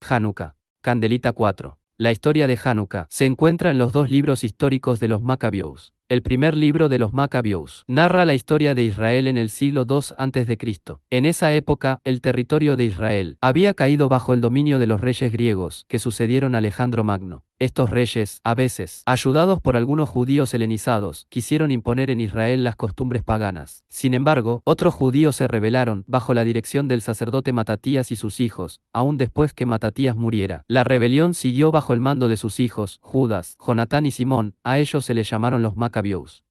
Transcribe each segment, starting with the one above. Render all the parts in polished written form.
Hanukkah. Candelita 4. La historia de Hanukkah se encuentra en los dos libros históricos de los Macabeos. El primer libro de los Macabeos narra la historia de Israel en el siglo II a.C. En esa época, el territorio de Israel había caído bajo el dominio de los reyes griegos que sucedieron a Alejandro Magno. Estos reyes, a veces, ayudados por algunos judíos helenizados, quisieron imponer en Israel las costumbres paganas. Sin embargo, otros judíos se rebelaron bajo la dirección del sacerdote Matatías y sus hijos, aún después que Matatías muriera. La rebelión siguió bajo el mando de sus hijos, Judas, Jonatán y Simón. A ellos se les llamaron los Macabeos.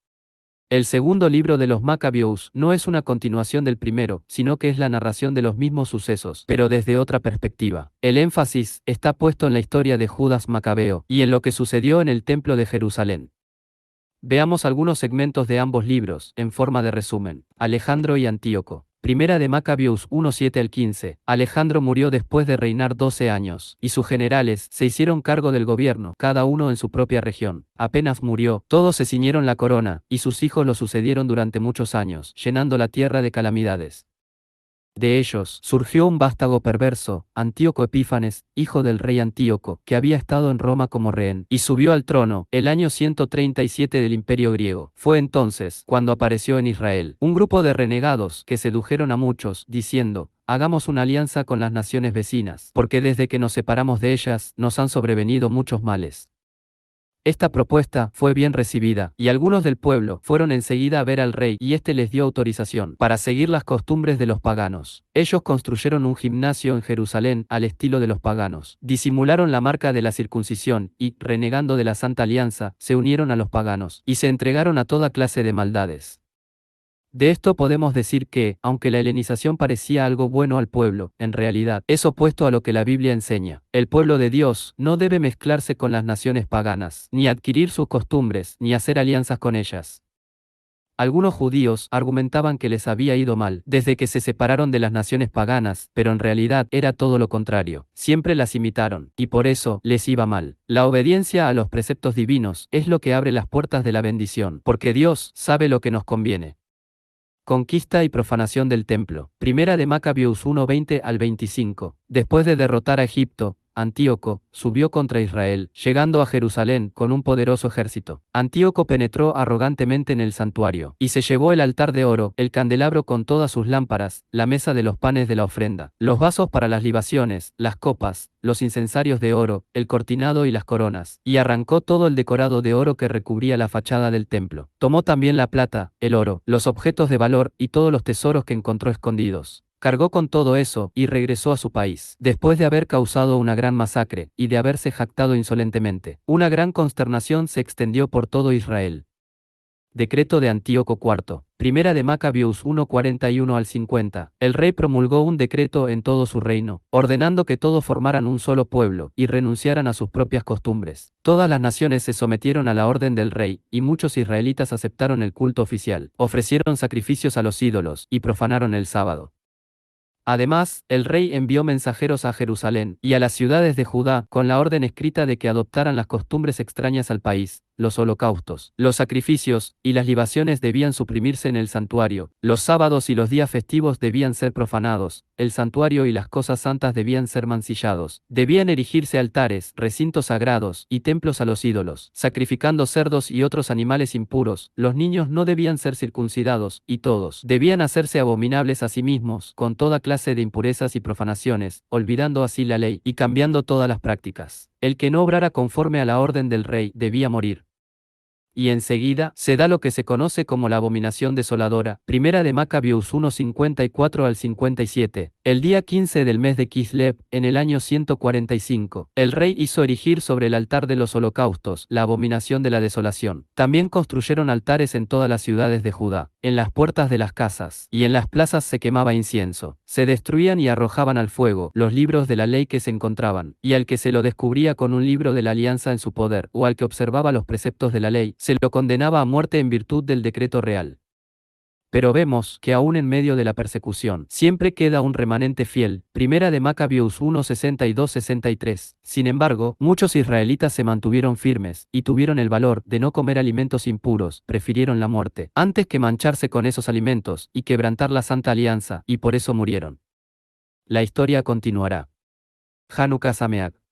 El segundo libro de los Macabeos no es una continuación del primero, sino que es la narración de los mismos sucesos, pero desde otra perspectiva. El énfasis está puesto en la historia de Judas Macabeo y en lo que sucedió en el templo de Jerusalén. Veamos algunos segmentos de ambos libros, en forma de resumen. Alejandro y Antíoco. Primera de Macabeos 1:7 al 15. Alejandro murió después de reinar 12 años, y sus generales se hicieron cargo del gobierno, cada uno en su propia región. Apenas murió, todos se ciñeron la corona, y sus hijos lo sucedieron durante muchos años, llenando la tierra de calamidades. De ellos surgió un vástago perverso, Antíoco Epífanes, hijo del rey Antíoco, que había estado en Roma como rehén, y subió al trono, el año 137 del imperio griego. Fue entonces, cuando apareció en Israel, un grupo de renegados que sedujeron a muchos, diciendo: hagamos una alianza con las naciones vecinas, porque desde que nos separamos de ellas, nos han sobrevenido muchos males. Esta propuesta fue bien recibida, y algunos del pueblo fueron enseguida a ver al rey, y éste les dio autorización para seguir las costumbres de los paganos. Ellos construyeron un gimnasio en Jerusalén al estilo de los paganos, disimularon la marca de la circuncisión, y, renegando de la Santa Alianza, se unieron a los paganos, y se entregaron a toda clase de maldades. De esto podemos decir que, aunque la helenización parecía algo bueno al pueblo, en realidad es opuesto a lo que la Biblia enseña. El pueblo de Dios no debe mezclarse con las naciones paganas, ni adquirir sus costumbres, ni hacer alianzas con ellas. Algunos judíos argumentaban que les había ido mal desde que se separaron de las naciones paganas, pero en realidad era todo lo contrario. Siempre las imitaron, y por eso les iba mal. La obediencia a los preceptos divinos es lo que abre las puertas de la bendición, porque Dios sabe lo que nos conviene. Conquista y profanación del templo. Primera de Macabeos 1:20 al 25. Después de derrotar a Egipto, Antíoco subió contra Israel, llegando a Jerusalén con un poderoso ejército. Antíoco penetró arrogantemente en el santuario, y se llevó el altar de oro, el candelabro con todas sus lámparas, la mesa de los panes de la ofrenda, los vasos para las libaciones, las copas, los incensarios de oro, el cortinado y las coronas, y arrancó todo el decorado de oro que recubría la fachada del templo. Tomó también la plata, el oro, los objetos de valor y todos los tesoros que encontró escondidos. Cargó con todo eso, y regresó a su país, después de haber causado una gran masacre, y de haberse jactado insolentemente. Una gran consternación se extendió por todo Israel. Decreto de Antíoco IV. Primera de Macabeos 1:41 al 50. El rey promulgó un decreto en todo su reino, ordenando que todos formaran un solo pueblo, y renunciaran a sus propias costumbres. Todas las naciones se sometieron a la orden del rey, y muchos israelitas aceptaron el culto oficial, ofrecieron sacrificios a los ídolos, y profanaron el sábado. Además, el rey envió mensajeros a Jerusalén y a las ciudades de Judá con la orden escrita de que adoptaran las costumbres extrañas al país. Los holocaustos, los sacrificios y las libaciones debían suprimirse en el santuario, los sábados y los días festivos debían ser profanados, el santuario y las cosas santas debían ser mancillados, debían erigirse altares, recintos sagrados y templos a los ídolos, sacrificando cerdos y otros animales impuros, los niños no debían ser circuncidados, y todos debían hacerse abominables a sí mismos, con toda clase de impurezas y profanaciones, olvidando así la ley y cambiando todas las prácticas. El que no obrara conforme a la orden del rey debía morir. Y enseguida se da lo que se conoce como la abominación desoladora. Primera de Macabeos 1:54 al 57. El día 15 del mes de Kislev, en el año 145, el rey hizo erigir sobre el altar de los holocaustos la abominación de la desolación. También construyeron altares en todas las ciudades de Judá. En las puertas de las casas y en las plazas se quemaba incienso. Se destruían y arrojaban al fuego los libros de la ley que se encontraban, y al que se lo descubría con un libro de la alianza en su poder, o al que observaba los preceptos de la ley, se lo condenaba a muerte en virtud del decreto real. Pero vemos que aún en medio de la persecución, siempre queda un remanente fiel. Primera de Macabeos 1:62-63. Sin embargo, muchos israelitas se mantuvieron firmes, y tuvieron el valor de no comer alimentos impuros, prefirieron la muerte, antes que mancharse con esos alimentos, y quebrantar la Santa Alianza, y por eso murieron. La historia continuará. Hanukkah Sameach.